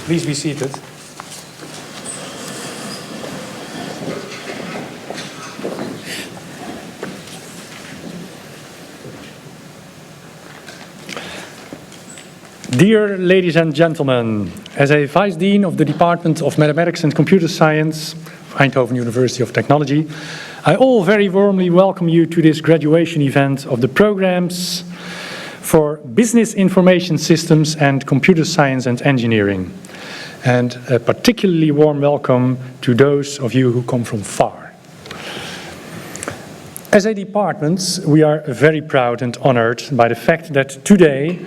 Please be seated. Dear ladies and gentlemen, as a Vice Dean of the Department of Mathematics and Computer Science, Eindhoven University of Technology, I all very warmly welcome you to this graduation event of the programs for Business Information Systems and Computer Science and Engineering. And a particularly warm welcome to those of you who come from far. As a department, we are very proud and honored by the fact that today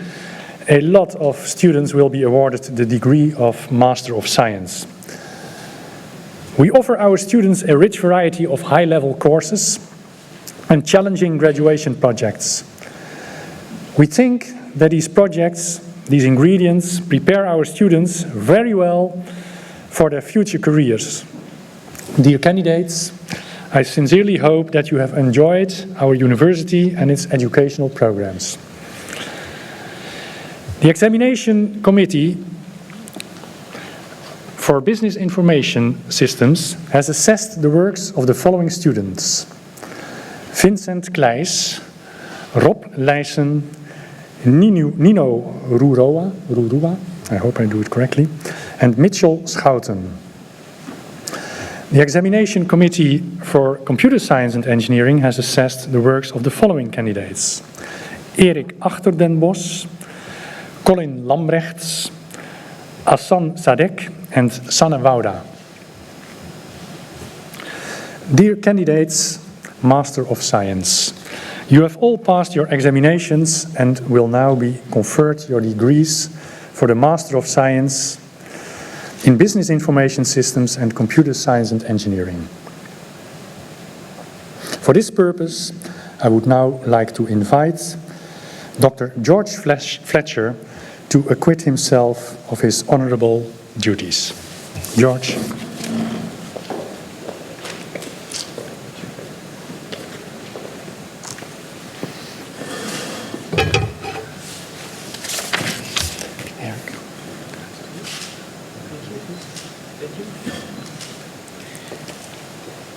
a lot of students will be awarded the degree of Master of Science. We offer our students a rich variety of high-level courses and challenging graduation projects. We think that these projects, these ingredients, prepare our students very well for their future careers. Dear candidates, I sincerely hope that you have enjoyed our university and its educational programs. The examination committee for Business Information Systems has assessed the works of the following students: Vincent Kleijs, Rob Leijsen, Nino Rurua, I hope I do it correctly, and Mitchell Schouten. The examination committee for Computer Science and Engineering has assessed the works of the following candidates: Erik Achterdenbos, Colin Lambrechts, Hassan Sadek, and Sanne Wouda. Dear candidates, Master of Science, you have all passed your examinations and will now be conferred your degrees for the Master of Science in Business Information Systems and Computer Science and Engineering. For this purpose, I would now like to invite Dr. George Fletcher to acquit himself of his honorable duties. George.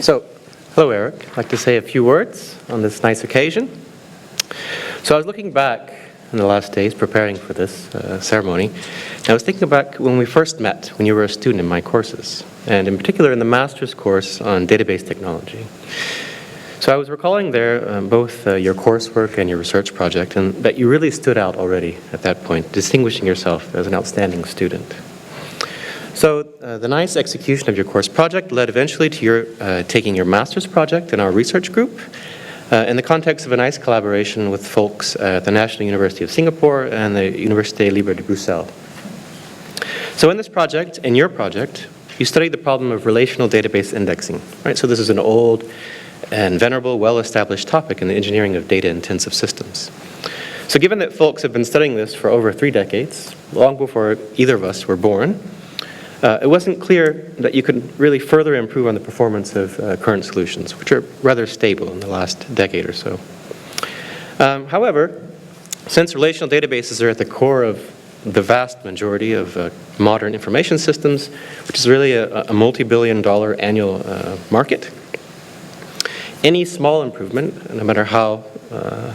So, hello Eric. I'd like to say a few words on this nice occasion. So I was looking back in the last days preparing for this ceremony, and I was thinking back when we first met, when you were a student in my courses, and in particular in the master's course on database technology. So I was recalling there both your coursework and your research project, and that you really stood out already at that point, distinguishing yourself as an outstanding student. So the nice execution of your course project led eventually to your taking your master's project in our research group in the context of a nice collaboration with folks at the National University of Singapore and the Université Libre de Bruxelles. So in this project, in your project, you studied the problem of relational database indexing, right? So this is an old and venerable, well-established topic in the engineering of data-intensive systems. So given that folks have been studying this for over 3 decades, long before either of us were born, it wasn't clear that you could really further improve on the performance of current solutions, which are rather stable in the last decade or so. However, since relational databases are at the core of the vast majority of modern information systems, which is really a multi-billion-dollar annual market, any small improvement, no matter how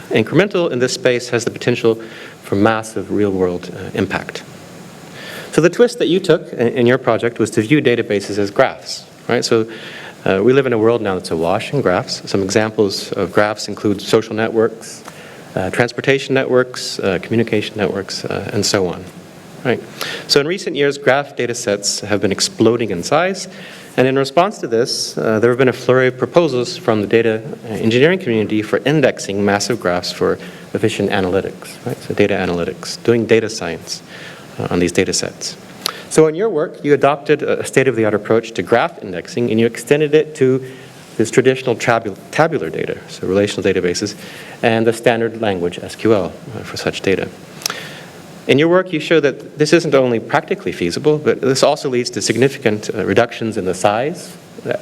incremental in this space, has the potential for massive real-world impact. So the twist that you took in your project was to view databases as graphs, right? So we live in a world now that's awash in graphs. Some examples of graphs include social networks, transportation networks, communication networks, and so on, right? So in recent years, graph data sets have been exploding in size, and in response to this, there have been a flurry of proposals from the data engineering community for indexing massive graphs for efficient analytics, right? So data analytics, doing data science on these data sets. So in your work, you adopted a state-of-the-art approach to graph indexing, and you extended it to this traditional tabular data, so relational databases, and the standard language SQL for such data. In your work, you show that this isn't only practically feasible, but this also leads to significant reductions in the size,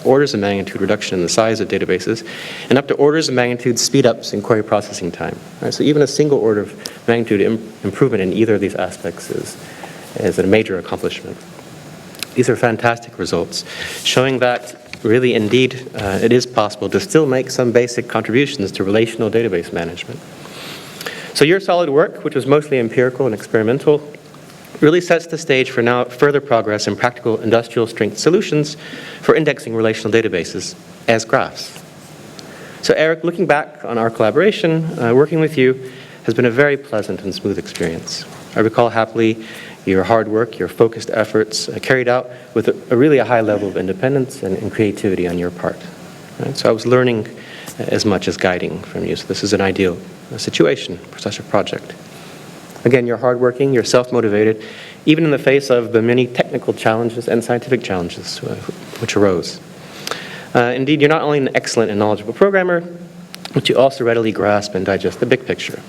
orders of magnitude reduction in the size of databases, and up to orders of magnitude speed-ups in query processing time. Right, so even a single order of magnitude improvement in either of these aspects is a major accomplishment. these are fantastic results, showing that really indeed it is possible to still make some basic contributions to relational database management. So your solid work, which was mostly empirical and experimental, really sets the stage for now further progress in practical industrial strength solutions for indexing relational databases as graphs. So Eric, looking back on our collaboration, working with you has been a very pleasant and smooth experience. I recall happily your hard work, your focused efforts carried out with a really high level of independence and creativity on your part. Right? So I was learning as much as guiding from you. So this is an ideal situation for such a project. Again, you're hardworking, you're self-motivated, even in the face of the many technical challenges and scientific challenges which arose. Indeed, you're not only an excellent and knowledgeable programmer, but you also readily grasp and digest the big picture.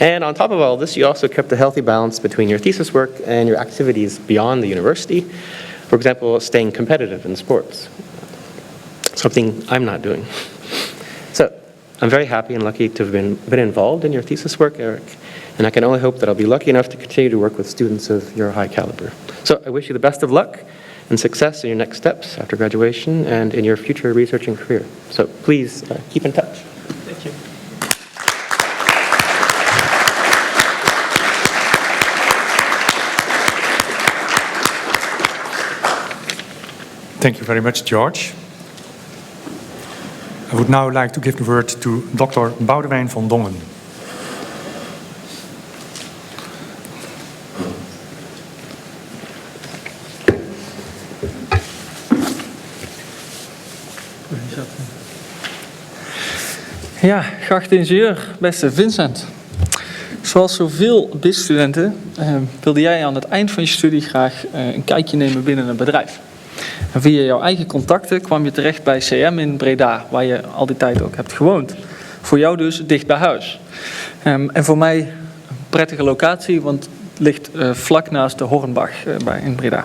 And on top of all this, you also kept a healthy balance between your thesis work and your activities beyond the university. For example, staying competitive in sports, something I'm not doing. So I'm very happy and lucky to have been involved in your thesis work, Eric. And I can only hope that I'll be lucky enough to continue to work with students of your high caliber. So I wish you the best of luck and success in your next steps after graduation and in your future researching career. So please keep in touch. Thank you. Thank you very much, George. I would now like to give the word to Dr. Boudewijn van Dongen. Ja, geachte ingenieur, beste Vincent. Zoals zoveel BIS-studenten wilde jij aan het eind van je studie graag een kijkje nemen binnen een bedrijf. En via jouw eigen contacten kwam je terecht bij CM in Breda, waar je al die tijd ook hebt gewoond. Voor jou dus dicht bij huis. En voor mij een prettige locatie, want het ligt vlak naast de Hornbach in Breda.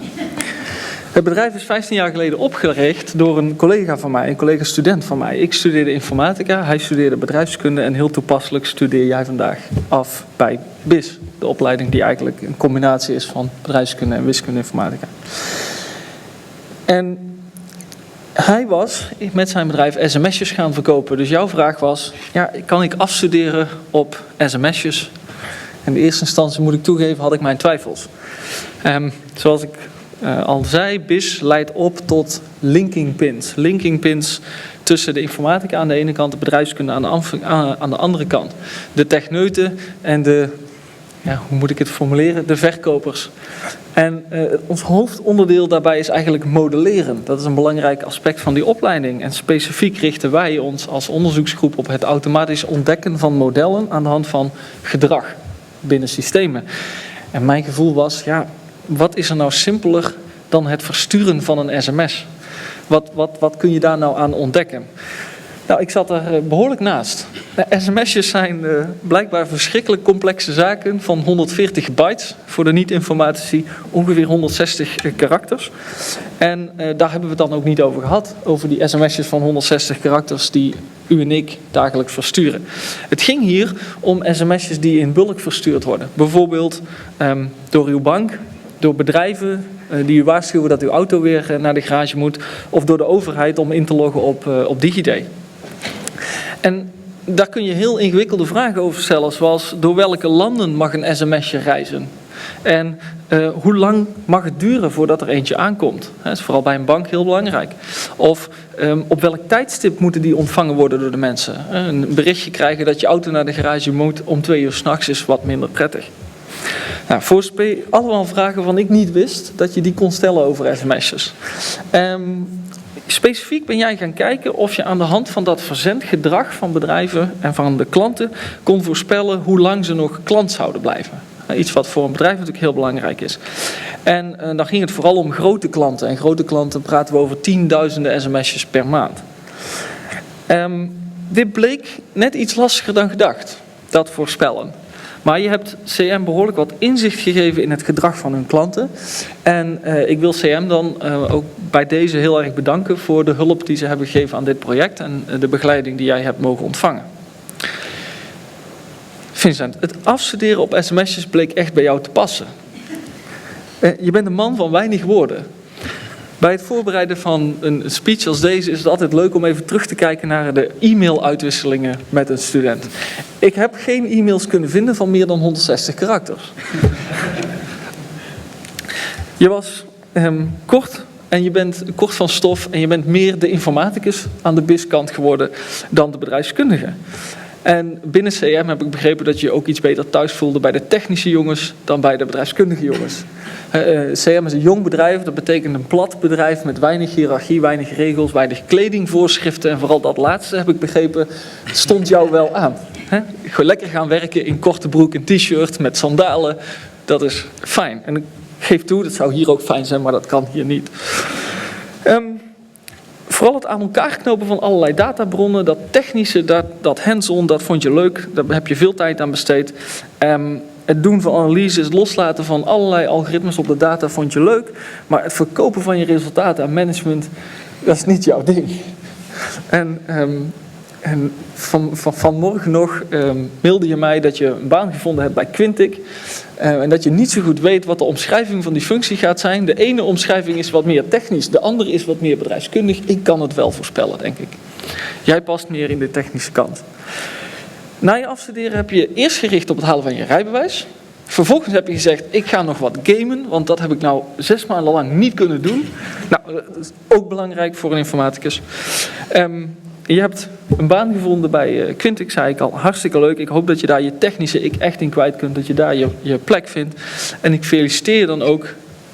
Het bedrijf is 15 jaar geleden opgericht door een collega van mij, een collega-student van mij. Ik studeerde informatica, hij studeerde bedrijfskunde en heel toepasselijk studeer jij vandaag af bij BIS. De opleiding die eigenlijk een combinatie is van bedrijfskunde en wiskunde informatica. En hij was met zijn bedrijf sms'jes gaan verkopen. Dus jouw vraag was, ja, kan ik afstuderen op sms'jes? In de eerste instantie, moet ik toegeven, had ik mijn twijfels. Zoals ik al zei, BIS leidt op tot linking pins. Linking pins tussen de informatica aan de ene kant, de bedrijfskunde aan de andere kant. De techneuten en de, ja, hoe moet ik het formuleren, de verkopers. En ons hoofdonderdeel daarbij is eigenlijk modelleren. Dat is een belangrijk aspect van die opleiding. En specifiek richten wij ons als onderzoeksgroep op het automatisch ontdekken van modellen aan de hand van gedrag binnen systemen. En mijn gevoel was, ja, wat is er nou simpeler dan het versturen van een sms? Wat kun je daar nou aan ontdekken? Nou, ik zat er behoorlijk naast. SMS'jes zijn blijkbaar verschrikkelijk complexe zaken van 140 bytes. Voor de niet-informatici ongeveer 160 karakters. En daar hebben we het dan ook niet over gehad. Over die sms'jes van 160 karakters die u en ik dagelijks versturen. Het ging hier om sms'jes die in bulk verstuurd worden. Bijvoorbeeld door uw bank, door bedrijven die u waarschuwen dat uw auto weer naar de garage moet. Of door de overheid om in te loggen op DigiD. En daar kun je heel ingewikkelde vragen over stellen, zoals door welke landen mag een sms'je reizen? En hoe lang mag het duren voordat er eentje aankomt? Dat is vooral bij een bank heel belangrijk. Of op welk tijdstip moeten die ontvangen worden door de mensen? Een berichtje krijgen dat je auto naar de garage moet om 2 uur 's nachts is wat minder prettig. Nou, voor allemaal vragen waarvan ik niet wist dat je die kon stellen over sms'jes. Specifiek ben jij gaan kijken of je aan de hand van dat verzendgedrag van bedrijven en van de klanten kon voorspellen hoe lang ze nog klant zouden blijven. Iets wat voor een bedrijf natuurlijk heel belangrijk is. En dan ging het vooral om grote klanten. En grote klanten praten we over tienduizenden sms'jes per maand. Dit bleek net iets lastiger dan gedacht, dat voorspellen. Maar je hebt CM behoorlijk wat inzicht gegeven in het gedrag van hun klanten. En ik wil CM dan ook bij deze heel erg bedanken voor de hulp die ze hebben gegeven aan dit project en de begeleiding die jij hebt mogen ontvangen. Vincent, het afstuderen op sms'jes bleek echt bij jou te passen. Je bent een man van weinig woorden. Bij het voorbereiden van een speech als deze is het altijd leuk om even terug te kijken naar de e-mail-uitwisselingen met een student. Ik heb geen e-mails kunnen vinden van meer dan 160 karakters. Je was kort en je bent kort van stof en je bent meer de informaticus aan de BIS-kant geworden dan de bedrijfskundige. En binnen CM heb ik begrepen dat je je ook iets beter thuis voelde bij de technische jongens dan bij de bedrijfskundige jongens. CM is een jong bedrijf, dat betekent een plat bedrijf met weinig hiërarchie, weinig regels, weinig kledingvoorschriften. En vooral dat laatste, heb ik begrepen, stond jou wel aan. Lekker gaan werken in korte broek en t-shirt met sandalen, dat is fijn. En ik geef toe, dat zou hier ook fijn zijn, maar dat kan hier niet. Vooral het aan elkaar knopen van allerlei databronnen, dat technische, dat hands-on, dat vond je leuk. Daar heb je veel tijd aan besteed. Het doen van analyses, het loslaten van allerlei algoritmes op de data vond je leuk. Maar het verkopen van je resultaten aan management, dat is niet jouw ding. En vanmorgen nog mailde je mij dat je een baan gevonden hebt bij Quintic. En dat je niet zo goed weet wat de omschrijving van die functie gaat zijn. De ene omschrijving is wat meer technisch, de andere is wat meer bedrijfskundig. Ik kan het wel voorspellen, denk ik. Jij past meer in de technische kant. Na je afstuderen heb je je eerst gericht op het halen van je rijbewijs. Vervolgens heb je gezegd, ik ga nog wat gamen, want dat heb ik nou 6 maanden lang niet kunnen doen. Nou, dat is ook belangrijk voor een informaticus. Je hebt een baan gevonden bij Quintic, zei ik al, hartstikke leuk. Ik hoop dat je daar je technische ik echt in kwijt kunt, dat je daar je plek vindt. En ik feliciteer je dan ook,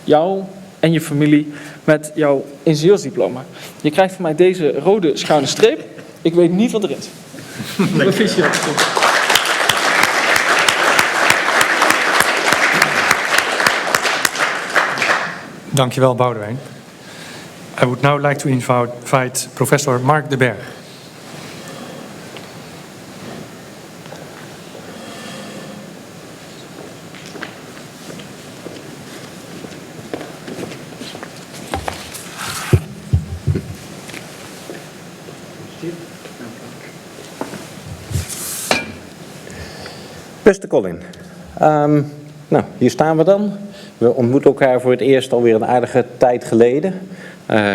jou en je familie, met jouw ingenieursdiploma. Je krijgt van mij deze rode schuine streep. Ik weet niet wat erin is. Proficiat. Dankjewel, Boudewijn. I would now like to invite Professor Mark de Berg. Beste Colin, nou, hier staan we dan. We ontmoeten elkaar voor het eerst alweer een aardige tijd geleden.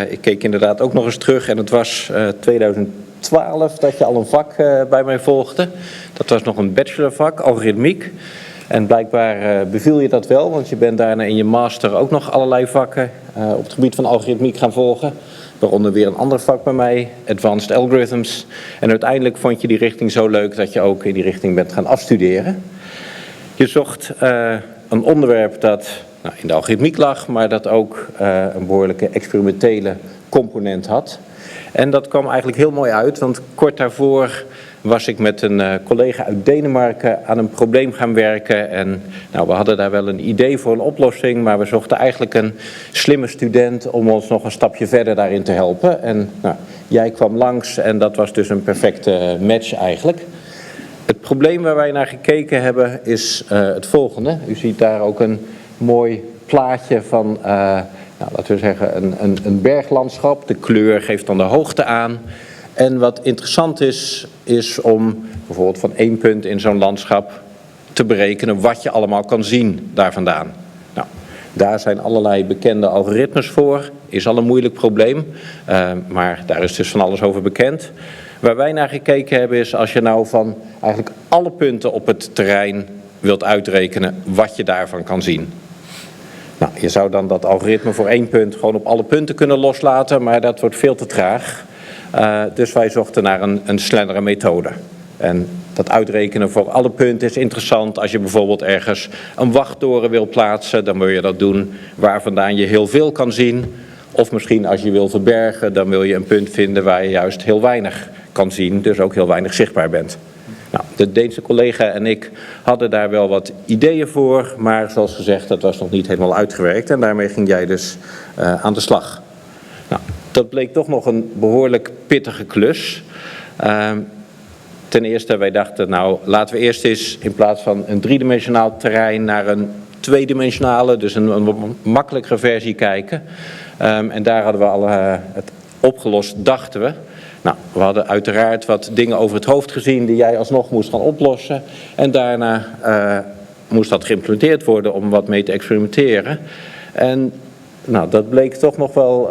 Ik keek inderdaad ook nog eens terug en het was 2012 dat je al een vak bij mij volgde. Dat was nog een bachelorvak, algoritmiek. En blijkbaar beviel je dat wel, want je bent daarna in je master ook nog allerlei vakken op het gebied van algoritmiek gaan volgen. Waaronder weer een ander vak bij mij, Advanced Algorithms. En uiteindelijk vond je die richting zo leuk dat je ook in die richting bent gaan afstuderen. Je zocht een onderwerp dat in de algoritmiek lag, maar dat ook een behoorlijke experimentele component had. En dat kwam eigenlijk heel mooi uit, want kort daarvoor was ik met een collega uit Denemarken aan een probleem gaan werken. En we hadden daar wel een idee voor een oplossing, maar we zochten eigenlijk een slimme student om ons nog een stapje verder daarin te helpen. En jij kwam langs en dat was dus een perfecte match eigenlijk. Het probleem waar wij naar gekeken hebben is het volgende. U ziet daar ook een mooi plaatje van, laten we zeggen, een berglandschap. De kleur geeft dan de hoogte aan. En wat interessant is om bijvoorbeeld van 1 punt in zo'n landschap te berekenen wat je allemaal kan zien daar vandaan. Nou, daar zijn allerlei bekende algoritmes voor. Is al een moeilijk probleem, maar daar is dus van alles over bekend. Waar wij naar gekeken hebben is als je nou van eigenlijk alle punten op het terrein wilt uitrekenen wat je daarvan kan zien. Nou, je zou dan dat algoritme voor 1 punt gewoon op alle punten kunnen loslaten, maar dat wordt veel te traag. Dus wij zochten naar een snellere methode. En dat uitrekenen voor alle punten is interessant. Als je bijvoorbeeld ergens een wachttoren wil plaatsen, dan wil je dat doen waar vandaan je heel veel kan zien. Of misschien als je wil verbergen, dan wil je een punt vinden waar je juist heel weinig kan zien, dus ook heel weinig zichtbaar bent. Nou, de Deense collega en ik hadden daar wel wat ideeën voor, maar zoals gezegd, dat was nog niet helemaal uitgewerkt en daarmee ging jij dus aan de slag. Nou, dat bleek toch nog een behoorlijk pittige klus. Ten eerste, wij dachten, nou, laten we eerst eens in plaats van een 3-dimensionaal terrein naar een 2-dimensionale, dus een makkelijkere versie kijken. En daar hadden we al het opgelost, dachten we. Nou, we hadden uiteraard wat dingen over het hoofd gezien die jij alsnog moest gaan oplossen. En daarna moest dat geïmplementeerd worden om wat mee te experimenteren. En nou, dat bleek toch nog wel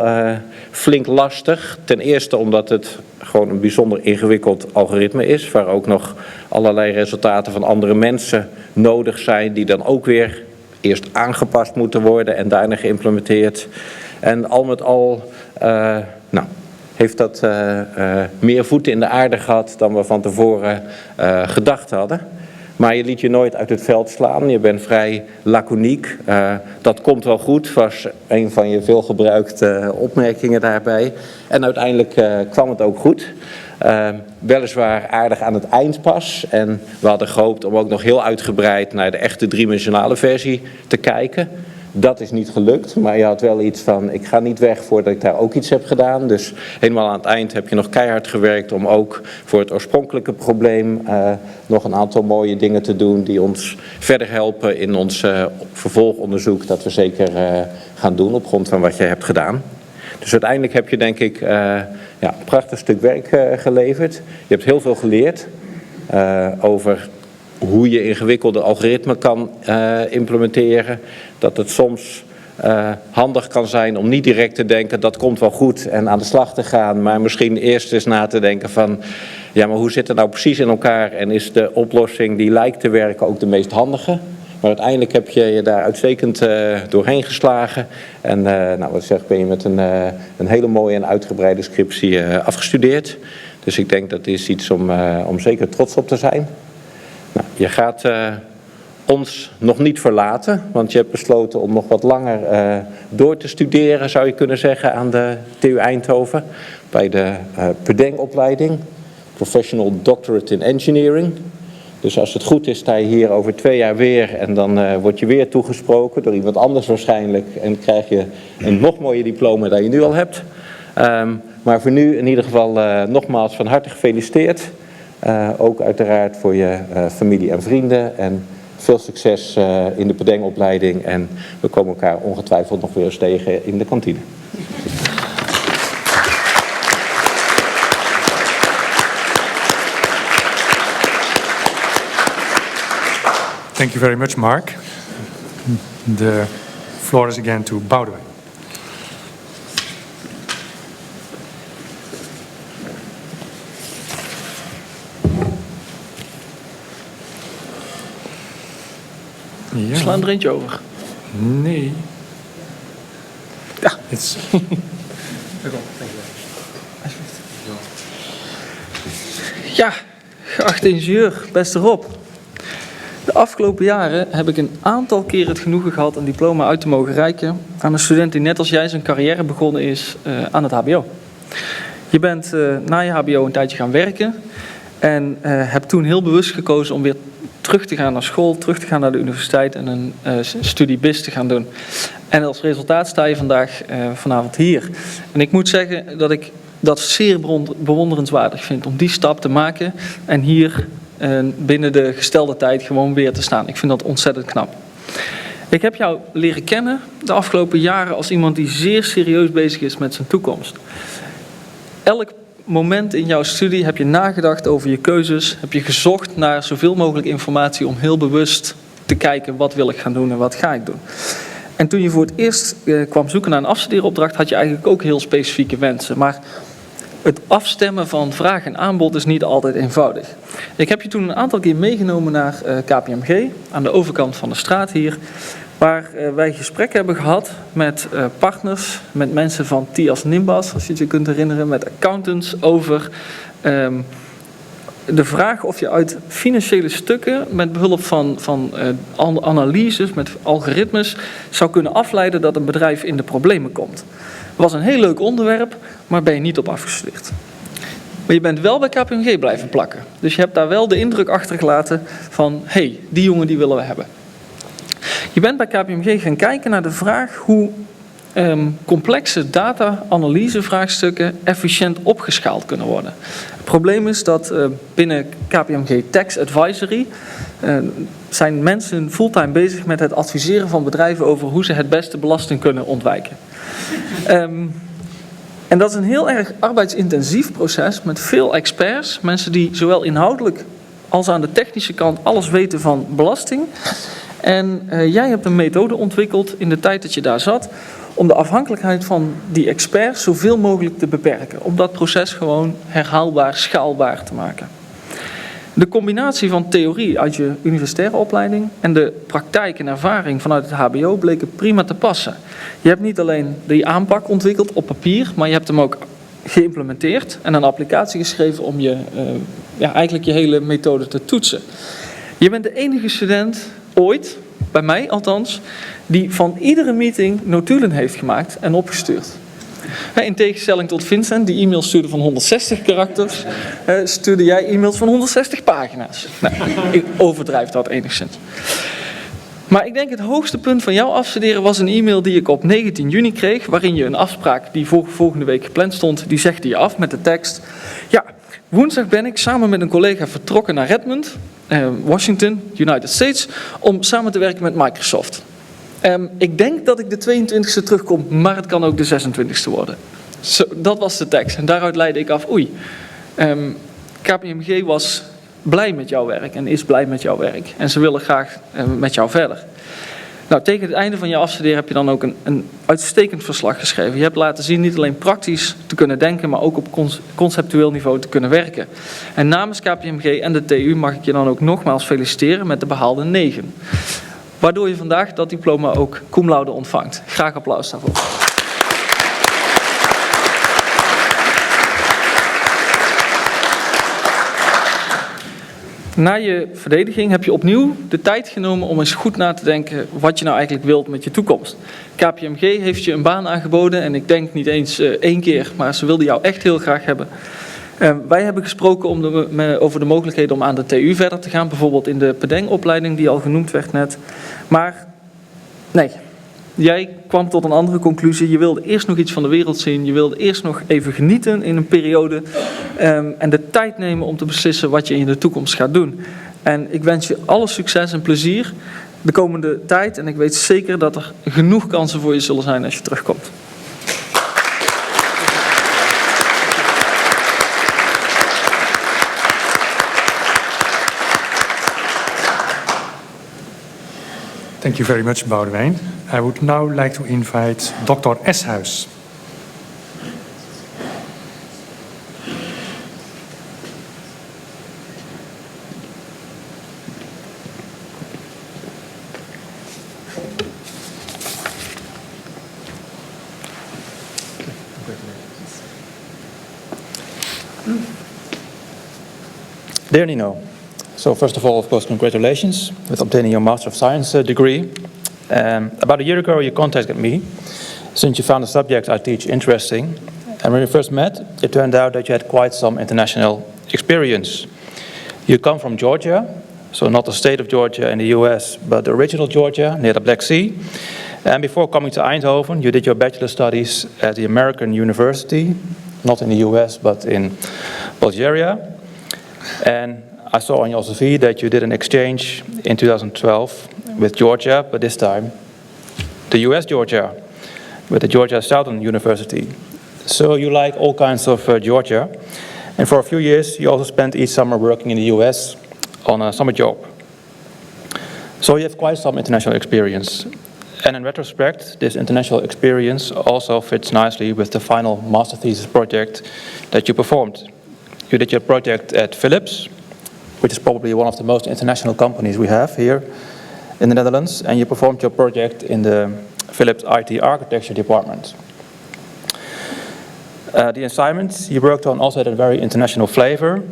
flink lastig. Ten eerste omdat het gewoon een bijzonder ingewikkeld algoritme is, waar ook nog allerlei resultaten van andere mensen nodig zijn, die dan ook weer eerst aangepast moeten worden en daarna geïmplementeerd. En al met al heeft dat meer voeten in de aarde gehad dan we van tevoren gedacht hadden. Maar je liet je nooit uit het veld slaan. Je bent vrij laconiek. Dat komt wel goed, was een van je veelgebruikte opmerkingen daarbij. En uiteindelijk kwam het ook goed. Weliswaar aardig aan het eind pas. En we hadden gehoopt om ook nog heel uitgebreid naar de echte driedimensionale versie te kijken. Dat is niet gelukt, maar je had wel iets van, ik ga niet weg voordat ik daar ook iets heb gedaan. Dus helemaal aan het eind heb je nog keihard gewerkt om ook voor het oorspronkelijke probleem nog een aantal mooie dingen te doen die ons verder helpen in ons vervolgonderzoek dat we zeker gaan doen op grond van wat je hebt gedaan. Dus uiteindelijk heb je denk ik een prachtig stuk werk geleverd. Je hebt heel veel geleerd over hoe je ingewikkelde algoritmen kan implementeren. Dat het soms handig kan zijn om niet direct te denken dat komt wel goed en aan de slag te gaan. Maar misschien eerst eens na te denken van, ja, maar hoe zit het nou precies in elkaar? En is de oplossing die lijkt te werken ook de meest handige? Maar uiteindelijk heb je je daar uitstekend doorheen geslagen. En wat ik zeg, ben je met een hele mooie en uitgebreide scriptie afgestudeerd. Dus ik denk dat is iets om zeker trots op te zijn. Nou, je gaat ons nog niet verlaten, want je hebt besloten om nog wat langer door te studeren, zou je kunnen zeggen, aan de TU Eindhoven. Bij de PDEng-opleiding, Professional Doctorate in Engineering. Dus als het goed is, sta je hier over 2 jaar weer en dan word je weer toegesproken door iemand anders waarschijnlijk. En krijg je een nog mooier diploma dan je nu al hebt. Maar voor nu in ieder geval nogmaals van harte gefeliciteerd. Ook uiteraard voor je familie en vrienden. En veel succes in de PDEng-opleiding. En we komen elkaar ongetwijfeld nog weer eens tegen in de kantine. Thank you very much, Mark. The floor is again to Boudewijn. Ja. Slaan er eentje over. Nee. Ja. It's... Ja, geachte ingenieur, beste Rob. De afgelopen jaren heb ik een aantal keer het genoegen gehad een diploma uit te mogen reiken aan een student die net als jij zijn carrière begonnen is aan het hbo. Je bent na je hbo een tijdje gaan werken en hebt toen heel bewust gekozen om weer terug te gaan naar school, terug te gaan naar de universiteit en een studie BIS te gaan doen. En als resultaat sta je vanavond hier. En ik moet zeggen dat ik dat zeer bewonderenswaardig vind om die stap te maken en hier binnen de gestelde tijd gewoon weer te staan. Ik vind dat ontzettend knap. Ik heb jou leren kennen de afgelopen jaren als iemand die zeer serieus bezig is met zijn toekomst. Elk moment in jouw studie heb je nagedacht over je keuzes, heb je gezocht naar zoveel mogelijk informatie om heel bewust te kijken wat wil ik gaan doen en wat ga ik doen. En toen je voor het eerst kwam zoeken naar een afstudeeropdracht had je eigenlijk ook heel specifieke wensen. Maar het afstemmen van vraag en aanbod is niet altijd eenvoudig. Ik heb je toen een aantal keer meegenomen naar KPMG, aan de overkant van de straat hier, waar wij gesprekken hebben gehad met partners, met mensen van TIAS Nimbas, als je het je kunt herinneren, met accountants over de vraag of je uit financiële stukken met behulp van analyses, met algoritmes, zou kunnen afleiden dat een bedrijf in de problemen komt. Het was een heel leuk onderwerp, maar ben je niet op afgestudeerd. Maar je bent wel bij KPMG blijven plakken. Dus je hebt daar wel de indruk achtergelaten van, hé, die jongen die willen we hebben. Je bent bij KPMG gaan kijken naar de vraag hoe complexe data-analyse-vraagstukken efficiënt opgeschaald kunnen worden. Het probleem is dat binnen KPMG Tax Advisory zijn mensen fulltime bezig met het adviseren van bedrijven over hoe ze het beste belasting kunnen ontwijken. En dat is een heel erg arbeidsintensief proces met veel experts, mensen die zowel inhoudelijk als aan de technische kant alles weten van belasting. En jij hebt een methode ontwikkeld in de tijd dat je daar zat om de afhankelijkheid van die experts zoveel mogelijk te beperken. Om dat proces gewoon herhaalbaar, schaalbaar te maken. De combinatie van theorie uit je universitaire opleiding en de praktijk en ervaring vanuit het hbo bleken prima te passen. Je hebt niet alleen die aanpak ontwikkeld op papier, maar je hebt hem ook geïmplementeerd en een applicatie geschreven om eigenlijk je hele methode te toetsen. Je bent de enige student ooit, bij mij althans, die van iedere meeting notulen heeft gemaakt en opgestuurd. In tegenstelling tot Vincent, die e-mails stuurde van 160 karakters, stuurde jij e-mails van 160 pagina's. Nou, ik overdrijf dat enigszins. Maar ik denk het hoogste punt van jouw afstuderen was een e-mail die ik op 19 juni kreeg, waarin je een afspraak die volgende week gepland stond, die zegde je af met de tekst: ja, woensdag ben ik samen met een collega vertrokken naar Redmond, Washington, United States, om samen te werken met Microsoft. Ik denk dat ik de 22e terugkom, maar het kan ook de 26e worden. Zo, dat was de tekst. En daaruit leidde ik af, KPMG was blij met jouw werk en is blij met jouw werk. En ze willen graag met jou verder. Nou, tegen het einde van je afstuderen heb je dan ook een uitstekend verslag geschreven. Je hebt laten zien niet alleen praktisch te kunnen denken, maar ook op conceptueel niveau te kunnen werken. En namens KPMG en de TU mag ik je dan ook nogmaals feliciteren met de behaalde 9. Waardoor je vandaag dat diploma ook cum laude ontvangt. Graag applaus daarvoor. Na je verdediging heb je opnieuw de tijd genomen om eens goed na te denken wat je nou eigenlijk wilt met je toekomst. KPMG heeft je een baan aangeboden en ik denk niet eens 1 keer, maar ze wilden jou echt heel graag hebben. Wij hebben gesproken over de mogelijkheden om aan de TU verder te gaan, bijvoorbeeld in de pedengopleiding die al genoemd werd net. Maar nee, jij kwam tot een andere conclusie. Je wilde eerst nog iets van de wereld zien, je wilde eerst nog even genieten in een periode en de tijd nemen om te beslissen wat je in de toekomst gaat doen. En ik wens je alle succes en plezier de komende tijd en ik weet zeker dat er genoeg kansen voor je zullen zijn als je terugkomt. Thank you very much, Boudewijn. I would now like to invite Dr. Eshuis. Dear Nino, so first of all, of course, congratulations with obtaining your Master of Science degree. About a year ago, you contacted me since you found the subject I teach interesting. And when we first met, it turned out that you had quite some international experience. You come from Georgia, so not the state of Georgia in the US, but the original Georgia near the Black Sea. And before coming to Eindhoven, you did your bachelor studies at the American University, not in the US, but in Bulgaria. And I saw on your CV that you did an exchange in 2012 with Georgia, but this time the US Georgia, with the Georgia Southern University. So you like all kinds of Georgia. And for a few years you also spent each summer working in the US on a summer job. So you have quite some international experience. And in retrospect, this international experience also fits nicely with the final master thesis project that you performed. You did your project at Philips, which is probably one of the most international companies we have here in the Netherlands, and you performed your project in the Philips IT architecture department. The assignment you worked on also had a very international flavor,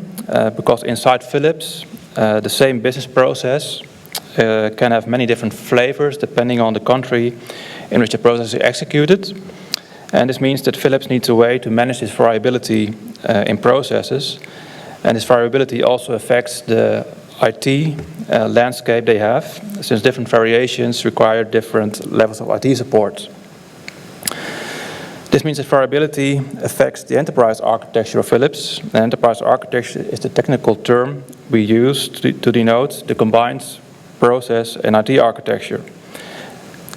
because inside Philips, the same business process can have many different flavors depending on the country in which the process is executed. And this means that Philips needs a way to manage this variability in processes. And this variability also affects the IT landscape they have, since different variations require different levels of IT support. This means that variability affects the enterprise architecture of Philips. And enterprise architecture is the technical term we use to denote the combined process and IT architecture.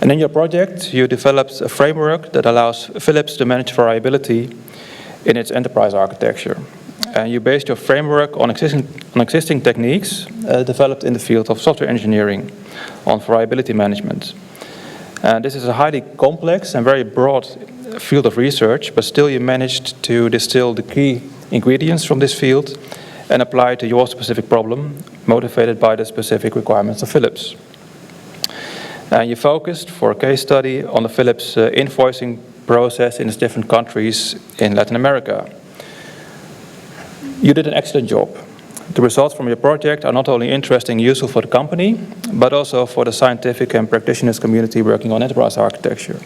And in your project, you developed a framework that allows Philips to manage variability in its enterprise architecture. and you based your framework on existing techniques developed in the field of software engineering on variability management. And this is a highly complex and very broad field of research, but still you managed to distill the key ingredients from this field and apply it to your specific problem, motivated by the specific requirements of Philips. And you focused for a case study on the Philips invoicing process in its different countries in Latin America. You did an excellent job. The results from your project are not only interesting and useful for the company, but also for the scientific and practitioners community working on enterprise architecture.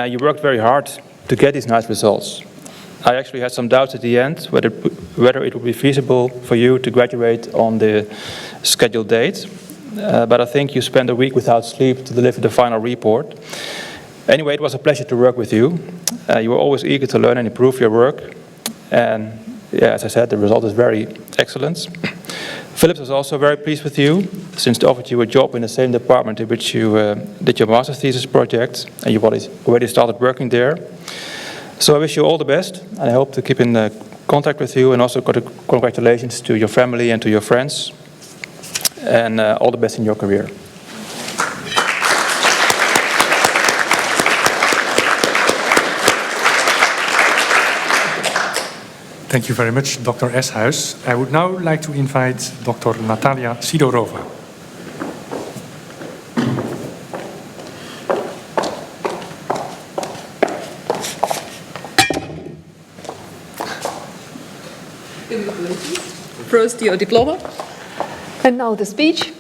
You worked very hard to get these nice results. I actually had some doubts at the end whether it would be feasible for you to graduate on the scheduled date, but I think you spent a week without sleep to deliver the final report. Anyway, it was a pleasure to work with you. You were always eager to learn and improve your work. And yeah, as I said, the result is very excellent. Philips was also very pleased with you, since they offered you a job in the same department in which you did your master's thesis project, and you've already started working there. So I wish you all the best, and I hope to keep in contact with you, and also congratulations to your family and to your friends, and all the best in your career. Thank you very much, Dr. Eshuis. I would now like to invite Dr. Natalia Sidorova. First, your diploma, and now the speech.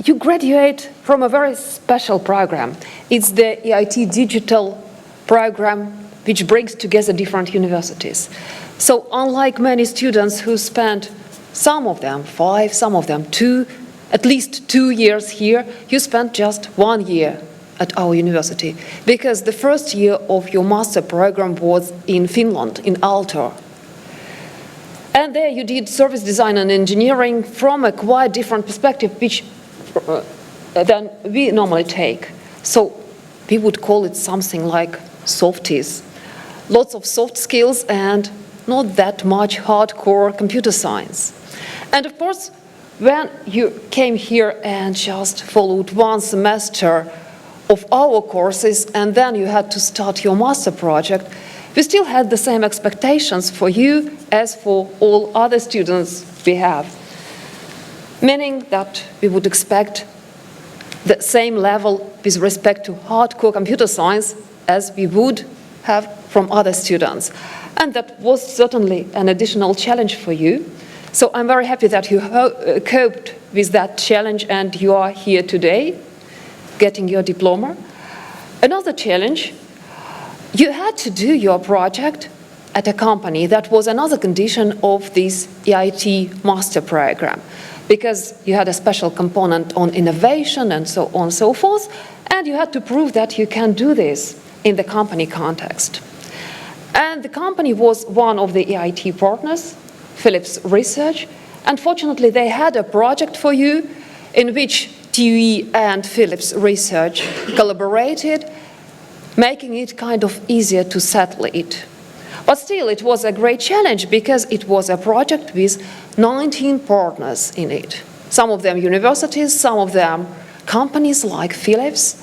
You graduate from a very special program. It's the EIT digital program which brings together different universities. So unlike many students who spend, some of them 5, some of them 2, at least 2 years here, you spent just 1 year at our university, because the first year of your master program was in Finland, in Aalto. And there you did service design and engineering from a quite different perspective, which than we normally take. So we would call it something like softies. Lots of soft skills and not that much hardcore computer science. And of course, when you came here and just followed 1 semester of our courses and then you had to start your master project, we still had the same expectations for you as for all other students we have. Meaning that we would expect the same level with respect to hardcore computer science as we would have from other students. And that was certainly an additional challenge for you. So I'm very happy that you coped with that challenge and you are here today, getting your diploma. Another challenge, you had to do your project at a company. That was another condition of this EIT master program, because you had a special component on innovation and so on and so forth, and you had to prove that you can do this in the company context. And the company was one of the EIT partners, Philips Research. Unfortunately, they had a project for you in which TUE and Philips Research collaborated, making it kind of easier to settle it. But still, it was a great challenge because it was a project with 19 partners in it. Some of them universities, some of them companies like Philips.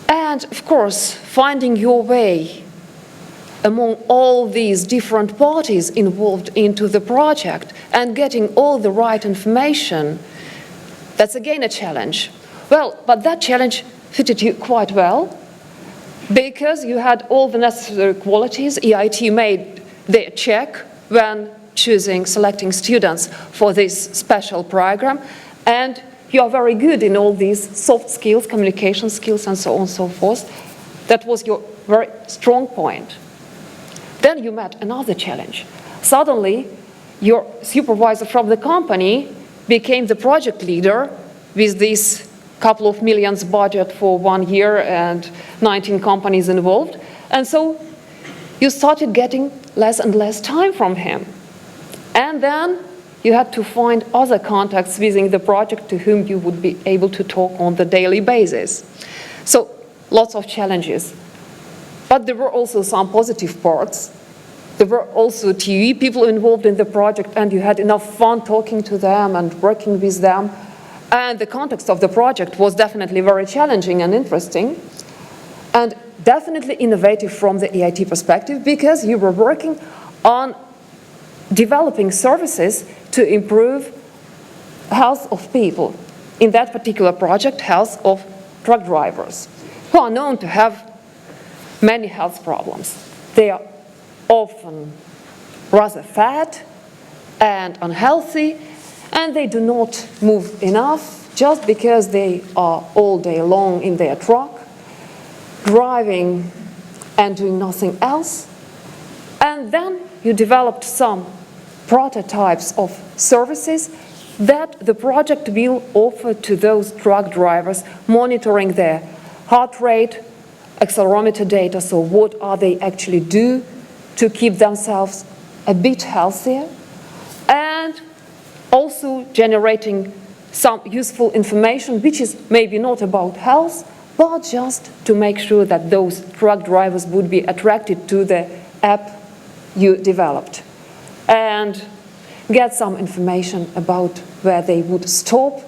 And of course, finding your way among all these different parties involved into the project and getting all the right information, that's again a challenge. Well, but that challenge fitted you quite well because you had all the necessary qualities. EIT made their check when selecting students for this special program, and you are very good in all these soft skills, communication skills, and so on and so forth. That was your very strong point. Then you met another challenge. Suddenly, your supervisor from the company became the project leader with this couple of millions budget for 1 year and 19 companies involved. And so you started getting less and less time from him. And then you had to find other contacts within the project to whom you would be able to talk on the daily basis. So lots of challenges. But there were also some positive parts. there were also TUE people involved in the project, and you had enough fun talking to them and working with them. And the context of the project was definitely very challenging and interesting, and definitely innovative from the EIT perspective, because you were working on developing services to improve health of people. In that particular project, health of truck drivers, who are known to have many health problems. They are often rather fat and unhealthy, and they do not move enough just because they are all day long in their truck, driving and doing nothing else. And then you developed some prototypes of services that the project will offer to those truck drivers, monitoring their heart rate, accelerometer data, so what are they actually do to keep themselves a bit healthier, and also generating some useful information which is maybe not about health, but just to make sure that those truck drivers would be attracted to the app you developed, and get some information about where they would stop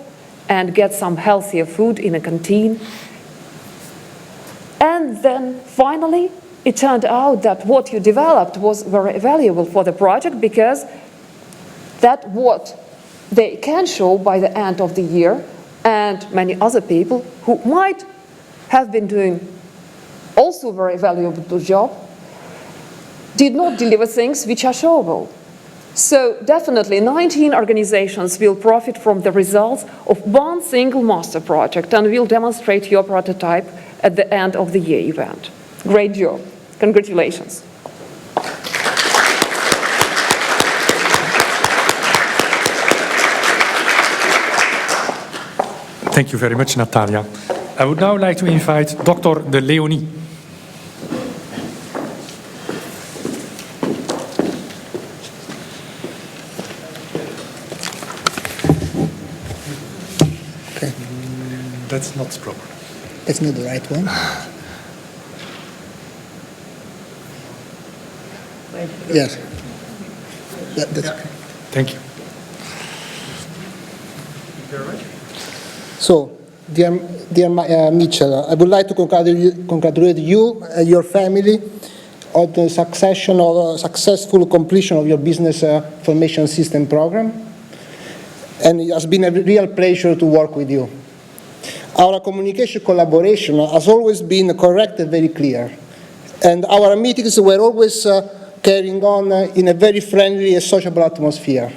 and get some healthier food in a canteen. And then finally, it turned out that what you developed was very valuable for the project, because that what they can show by the end of the year, and many other people who might have been doing also very valuable job, did not deliver things which are showable. So definitely 19 organizations will profit from the results of one single master project, and will demonstrate your prototype at the end of the year event. Great job. Congratulations. Thank you very much, Natalia. I would now like to invite Dr. De Leonie. That's not proper. That's not the right one. Yes. That's okay. Thank you. So, dear Mitchell, I would like to congratulate you and your family on the successful completion of your business formation system program. And it has been a real pleasure to work with you. Our communication collaboration has always been correct and very clear. And our meetings were always carrying on in a very friendly and sociable atmosphere.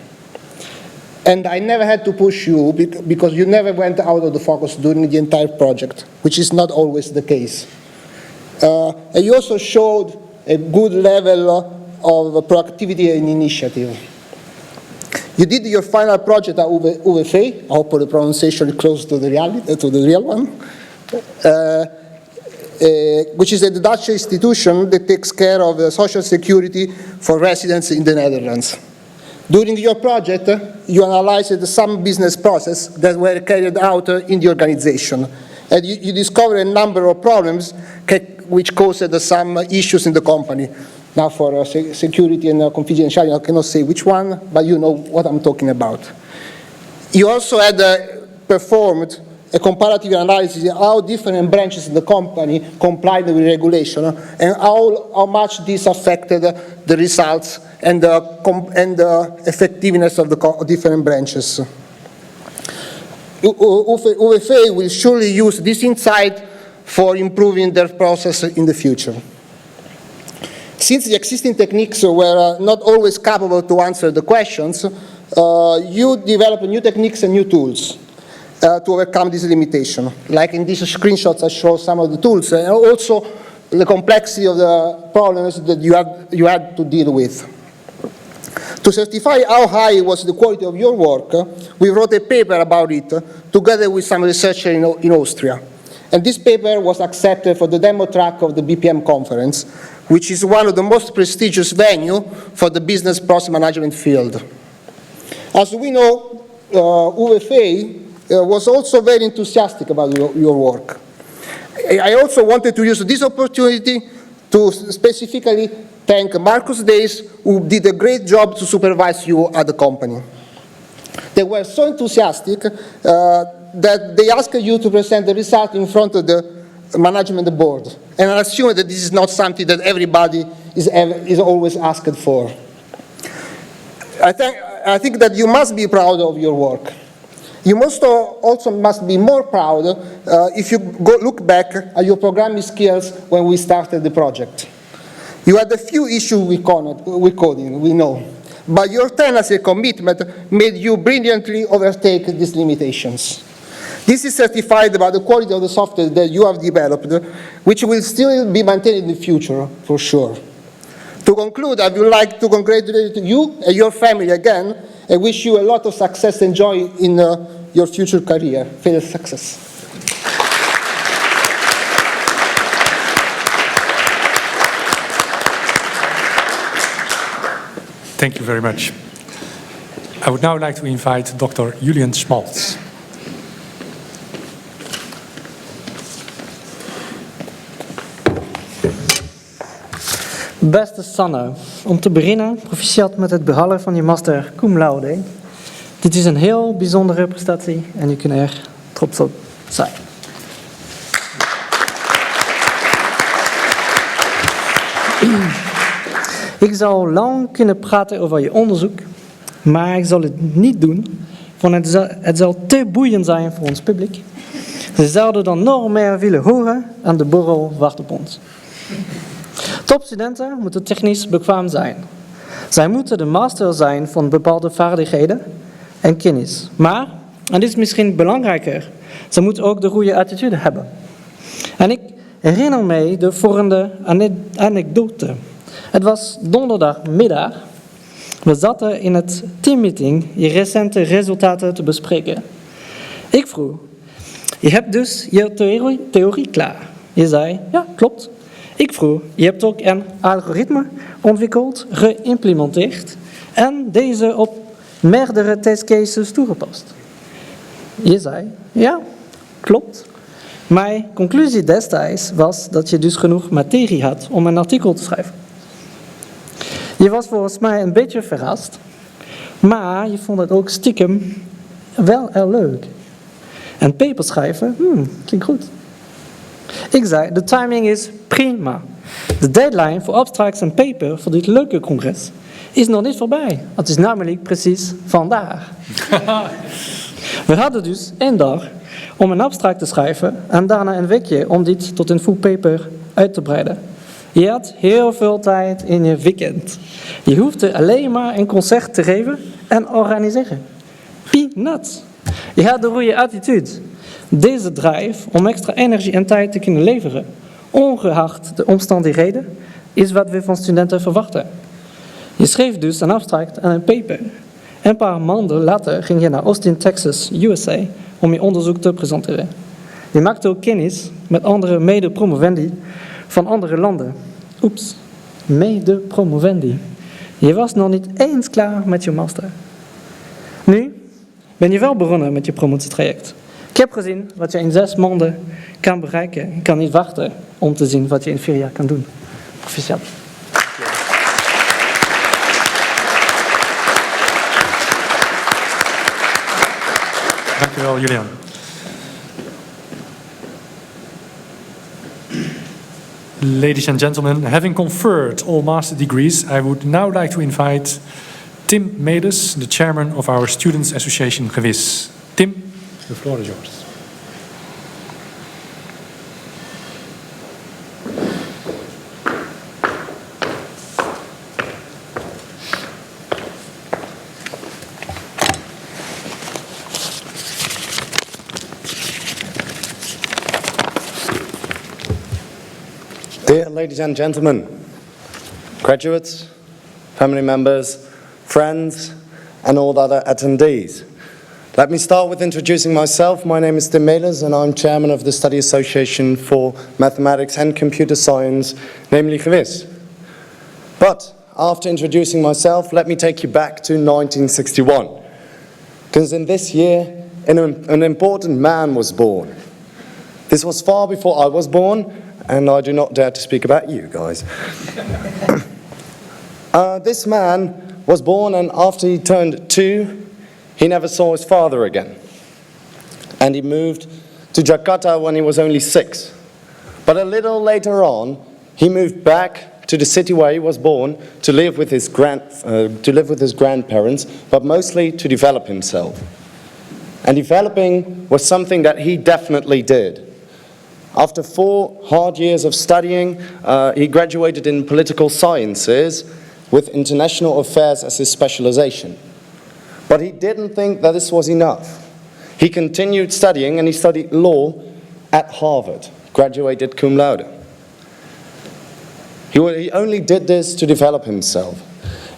And I never had to push you because you never went out of the focus during the entire project, which is not always the case. And you also showed a good level of proactivity and initiative. You did your final project at UWF. I hope the pronunciation is close to the real one, which is a Dutch institution that takes care of social security for residents in the Netherlands. During your project, you analyzed some business processes that were carried out in the organization, and you discovered a number of problems which caused some issues in the company. Now, for security and confidentiality, I cannot say which one, but you know what I'm talking about. You also had performed a comparative analysis of how different branches in the company complied with regulation, and how much this affected the results and the effectiveness of the different branches. UWF will surely use this insight for improving their process in the future. Since the existing techniques were not always capable to answer the questions, you developed new techniques and new tools to overcome this limitation. Like in these screenshots, I show some of the tools, and also the complexity of the problems that you had to deal with. To certify how high was the quality of your work, we wrote a paper about it together with some researchers in Austria. And this paper was accepted for the demo track of the BPM conference, which is one of the most prestigious venues for the business process management field. As we know, UWF was also very enthusiastic about your work. I also wanted to use this opportunity to specifically thank Marcus Days, who did a great job to supervise you at the company. They were so enthusiastic that they asked you to present the result in front of the management board. And I assume that this is not something that everybody is always asked for. I think that you must be proud of your work. You must also must be more proud if you look back at your programming skills when we started the project. You had a few issues with coding, we know, but your tenacity and commitment made you brilliantly overtake these limitations. This is certified by the quality of the software that you have developed, which will still be maintained in the future, for sure. To conclude, I would like to congratulate you and your family again, and wish you a lot of success and joy in your future career. Further success. Thank you very much. I would now like to invite Dr. Julian Schmaltz. Beste Sanne, om te beginnen, proficiat met het behalen van je master cum laude. Dit is een heel bijzondere prestatie en je kunt er trots op zijn. Ik zou lang kunnen praten over je onderzoek, maar ik zal het niet doen, want het zal te boeiend zijn voor ons publiek. Ze zouden dan nog meer willen horen aan de borrel wacht op ons. Topstudenten moeten technisch bekwaam zijn. Zij moeten de master zijn van bepaalde vaardigheden en kennis. Maar, en dit is misschien belangrijker, ze moeten ook de goede attitude hebben. En ik herinner mij de volgende anekdote. Het was donderdagmiddag. We zaten in het teammeeting je recente resultaten te bespreken. Ik vroeg, je hebt dus je theorie klaar. Je zei, ja, klopt. Ik vroeg, je hebt ook een algoritme ontwikkeld, geïmplementeerd en deze op meerdere testcases toegepast. Je zei, ja, klopt. Mijn conclusie destijds was dat je dus genoeg materie had om een artikel te schrijven. Je was volgens mij een beetje verrast, maar je vond het ook stiekem wel erg leuk. En paper schrijven, klinkt goed. Ik zei, de timing is prima. De deadline voor abstracts en paper voor dit leuke congres is nog niet voorbij. Het is namelijk precies vandaag. We hadden dus 1 dag om een abstract te schrijven en daarna een weekje om dit tot een full paper uit te breiden. Je had heel veel tijd in je weekend. Je hoefde alleen maar een concert te geven en organiseren. Peanuts. Je had de goede attitude. Deze drive om extra energie en tijd te kunnen leveren, ongeacht de omstandigheden, is wat we van studenten verwachten. Je schreef dus een abstract en een paper. Een paar maanden later ging je naar Austin, Texas, USA, om je onderzoek te presenteren. Je maakte ook kennis met andere mede-promovendi van andere landen. Mede-promovendi. Je was nog niet eens klaar met je master. Nu ben je wel begonnen met je promotietraject. Ik heb gezien wat je in 6 maanden kan bereiken. Ik kan niet wachten om te zien wat je in 4 jaar kan doen. Proficiat. Dankjewel, Julian. Ladies and gentlemen, having conferred all master degrees, I would now like to invite Tim Medes, the chairman of our Students Association Gewis. Tim, the floor is yours. Dear ladies and gentlemen, graduates, family members, friends, and all other attendees. Let me start with introducing myself. My name is Tim Medes, and I'm chairman of the Study Association for Mathematics and Computer Science, namely Gewis. But after introducing myself, let me take you back to 1961. Because in this year, an important man was born. This was far before I was born, and I do not dare to speak about you guys. This man was born, and after he turned 2, he never saw his father again. And he moved to Jakarta when he was only 6. But a little later on, he moved back to the city where he was born to live with his grandparents, but mostly to develop himself. And developing was something that he definitely did. After 4 hard years of studying, he graduated in political sciences with international affairs as his specialization. But he didn't think that this was enough. He continued studying, and he studied law at Harvard, graduated cum laude. He only did this to develop himself.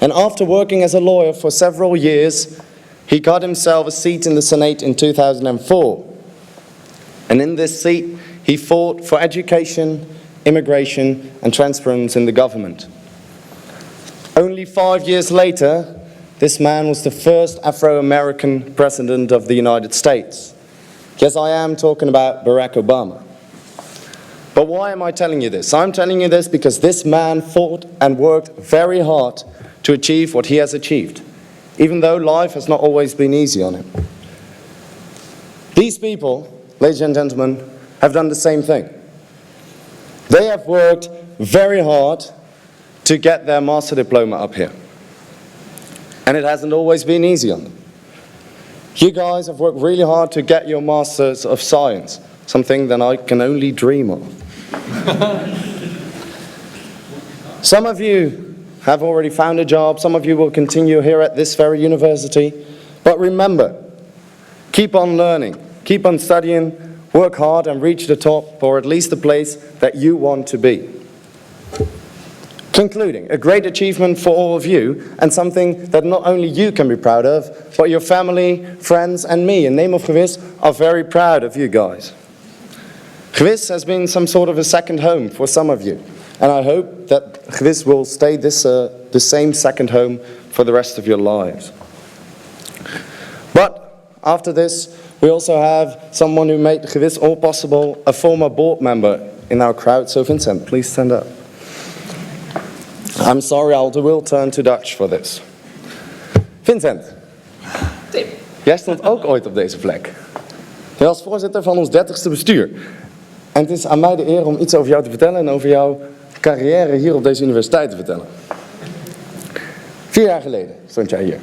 And after working as a lawyer for several years, he got himself a seat in the Senate in 2004. And in this seat, he fought for education, immigration, and transparency in the government. Only 5 years later, this man was the first Afro-American president of the United States. Yes, I am talking about Barack Obama. But why am I telling you this? I'm telling you this because this man fought and worked very hard to achieve what he has achieved, even though life has not always been easy on him. These people, ladies and gentlemen, have done the same thing. They have worked very hard to get their master diploma up here. And it hasn't always been easy on them. You guys have worked really hard to get your Masters of Science, something that I can only dream of. Some of you have already found a job, some of you will continue here at this very university. But remember, keep on learning, keep on studying, work hard and reach the top, or at least the place that you want to be. Concluding, a great achievement for all of you, and something that not only you can be proud of, but your family, friends, and me, in name of Gewis, are very proud of you guys. Gewis has been some sort of a second home for some of you, and I hope that Gewis will stay the same second home for the rest of your lives. But after this, we also have someone who made Gewis all possible, a former board member in our crowd. So Vincent, please stand up. I'm sorry, I will turn to Dutch for this. Vincent, jij stond ook ooit op deze plek. Je was voorzitter van ons 30ste bestuur. En het is aan mij de eer om iets over jou te vertellen en over jouw carrière hier op deze universiteit te vertellen. 4 jaar geleden stond jij hier.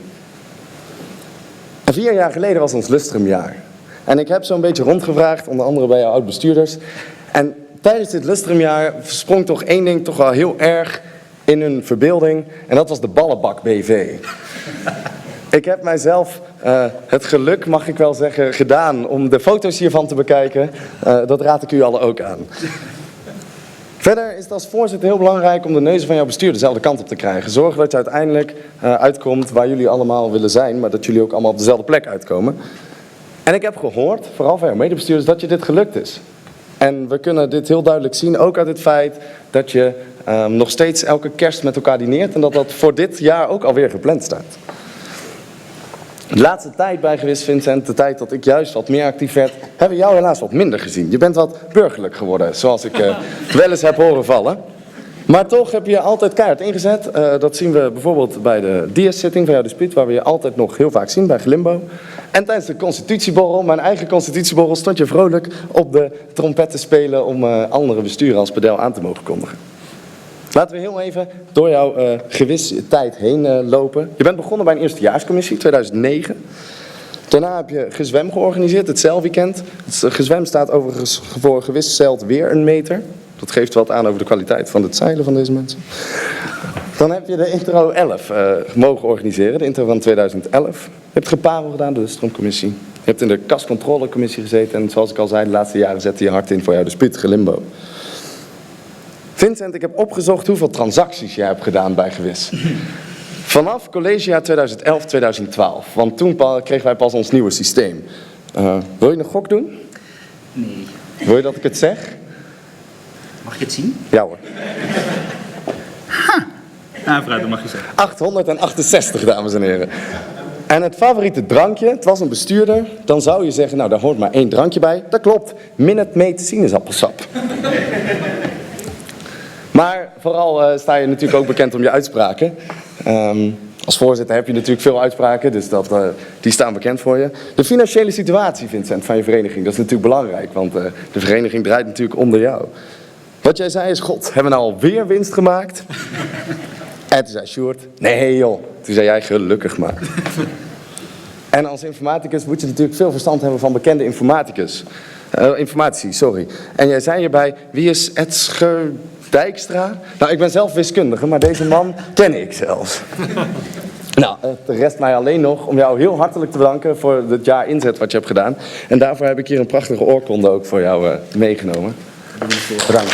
En 4 jaar geleden was ons lustrumjaar. En ik heb zo'n beetje rondgevraagd, onder andere bij jouw oud-bestuurders. En tijdens dit lustrumjaar sprong toch één ding toch wel heel erg in hun verbeelding. En dat was de ballenbak BV. Ik heb mijzelf het geluk, mag ik wel zeggen, gedaan om de foto's hiervan te bekijken. Dat raad ik u allen ook aan. Verder is het als voorzitter heel belangrijk om de neuzen van jouw bestuur dezelfde kant op te krijgen. Zorgen dat je uiteindelijk uitkomt waar jullie allemaal willen zijn, maar dat jullie ook allemaal op dezelfde plek uitkomen. En ik heb gehoord, vooral van jouw medebestuurders, dat je dit gelukt is. En we kunnen dit heel duidelijk zien, ook uit het feit dat je nog steeds elke kerst met elkaar dineert en dat dat voor dit jaar ook alweer gepland staat. De laatste tijd bij Gewis, Vincent, de tijd dat ik juist wat meer actief werd, hebben we jou helaas wat minder gezien. Je bent wat burgerlijk geworden, zoals ik wel eens heb horen vallen. Maar toch heb je je altijd keihard ingezet. Dat zien we bijvoorbeeld bij de DS-zitting van jouw dispuut, waar we je altijd nog heel vaak zien bij Glimbo. En tijdens de constitutieborrel, mijn eigen constitutieborrel, stond je vrolijk op de trompet te spelen om andere besturen als pedel aan te mogen kondigen. Laten we heel even door jouw gewisse tijd heen lopen. Je bent begonnen bij een eerstejaarscommissie, 2009. Daarna heb je gezwem georganiseerd, het zeilweekend. Het gezwem staat overigens voor gewis zeilt weer een meter. Dat geeft wat aan over de kwaliteit van het zeilen van deze mensen. Dan heb je de intro 11 mogen organiseren, de intro van 2011. Je hebt geparel gedaan door de stroomcommissie. Je hebt in de kascontrolecommissie gezeten en zoals ik al zei, de laatste jaren zette je hard in voor jouw dispuut, Limbo. Vincent, ik heb opgezocht hoeveel transacties je hebt gedaan bij Gewis. Vanaf collegejaar 2011-2012, want toen kregen wij pas ons nieuwe systeem. Wil je een gok doen? Nee. Wil je dat ik het zeg? Mag ik het zien? Ja hoor. Ha! Vooruit, dat mag je zeggen. 868, dames en heren. En het favoriete drankje, het was een bestuurder, dan zou je zeggen, nou daar hoort maar 1 drankje bij. Dat klopt, Minute Maid sinaasappelsap. Maar vooral sta je natuurlijk ook bekend om je uitspraken. Als voorzitter heb je natuurlijk veel uitspraken, dus die staan bekend voor je. De financiële situatie, Vincent, van je vereniging, dat is natuurlijk belangrijk, want de vereniging draait natuurlijk onder jou. Wat jij zei is, god, hebben we nou alweer winst gemaakt? En toen zei Sjoerd, nee joh. Toen zei jij, gelukkig maar. En als informaticus moet je natuurlijk veel verstand hebben van bekende informatici, sorry. En jij zei hierbij, wie is Edsger Dijkstra? Nou, ik ben zelf wiskundige, maar deze man ken ik zelfs. Nou, het rest mij alleen nog om jou heel hartelijk te bedanken voor het jaar inzet wat je hebt gedaan. En daarvoor heb ik hier een prachtige oorkonde ook voor jou meegenomen. Bedankt.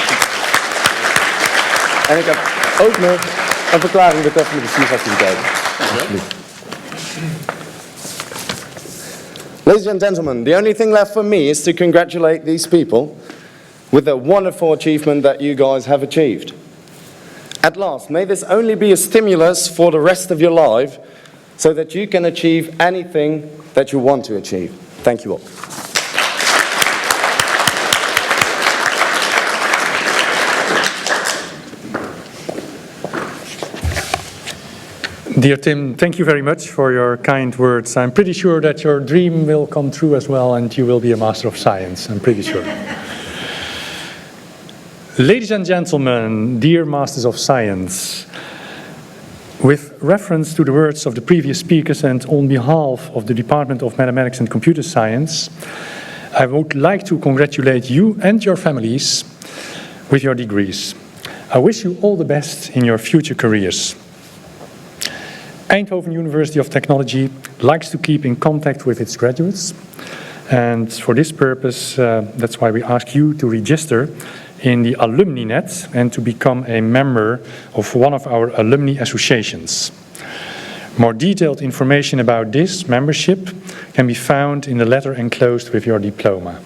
En ik heb ook nog een verklaring betreffende bestuursactiviteiten. Ladies and gentlemen, the only thing left for me is to congratulate these people with the wonderful achievement that you guys have achieved. At last, may this only be a stimulus for the rest of your life so that you can achieve anything that you want to achieve. Thank you all. Dear Tim, thank you very much for your kind words. I'm pretty sure that your dream will come true as well and you will be a Master of Science, I'm pretty sure. Ladies and gentlemen, dear Masters of Science, with reference to the words of the previous speakers and on behalf of the Department of Mathematics and Computer Science, I would like to congratulate you and your families with your degrees. I wish you all the best in your future careers. Eindhoven University of Technology likes to keep in contact with its graduates, and for this purpose, that's why we ask you to register in the alumni net and to become a member of one of our alumni associations. More detailed information about this membership can be found in the letter enclosed with your diploma,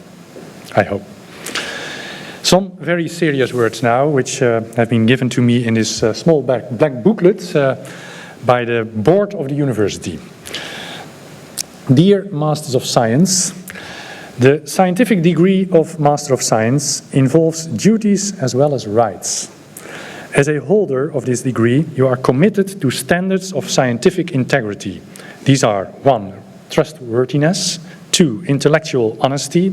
I hope. Some very serious words now, which have been given to me in this small black booklet by the board of the university. Dear Masters of Science, the scientific degree of Master of Science involves duties as well as rights. As a holder of this degree, you are committed to standards of scientific integrity. These are 1. Trustworthiness, 2. Intellectual honesty,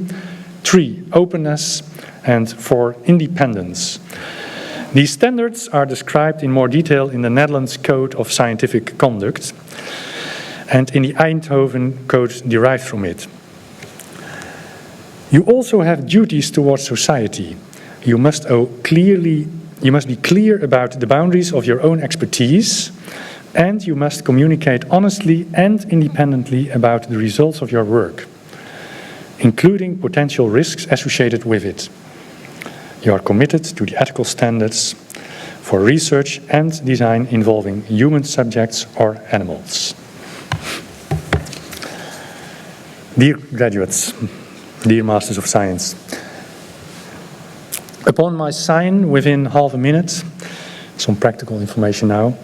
3. Openness, and 4. Independence. These standards are described in more detail in the Netherlands Code of Scientific Conduct and in the Eindhoven Code derived from it. You also have duties towards society. You must be clear about the boundaries of your own expertise, and you must communicate honestly and independently about the results of your work, including potential risks associated with it. You are committed to the ethical standards for research and design involving human subjects or animals. Dear graduates, dear Masters of Science, upon my sign within half a minute, some practical information now,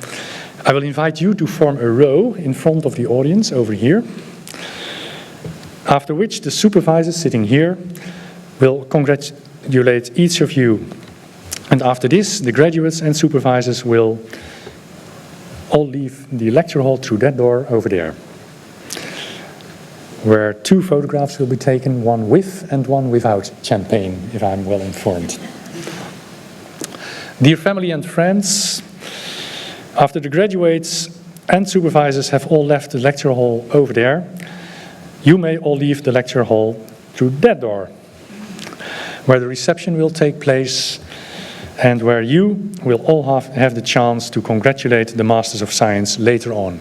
I will invite you to form a row in front of the audience over here, after which the supervisors sitting here will congratulate each of you. And after this, the graduates and supervisors will all leave the lecture hall through that door over there, where 2 photographs will be taken, one with and one without champagne, if I'm well informed. Dear family and friends, after the graduates and supervisors have all left the lecture hall over there, you may all leave the lecture hall through that door, where the reception will take place and where you will all have the chance to congratulate the Masters of Science later on.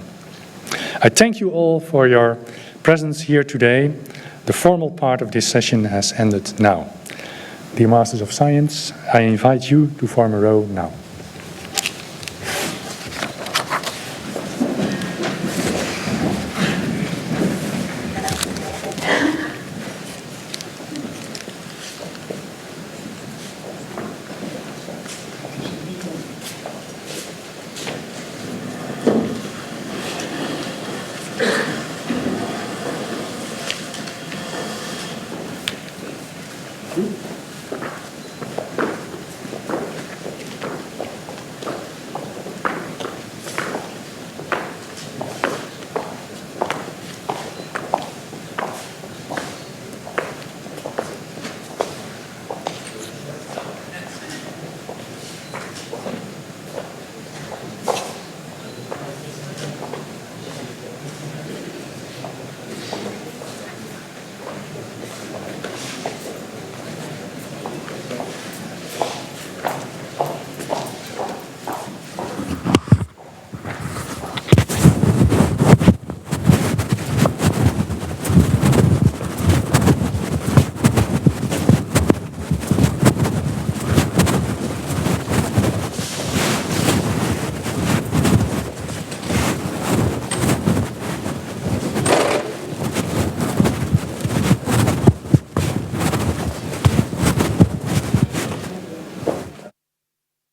I thank you all for your presence here today. The formal part of this session has ended now. Dear Masters of Science, I invite you to form a row now.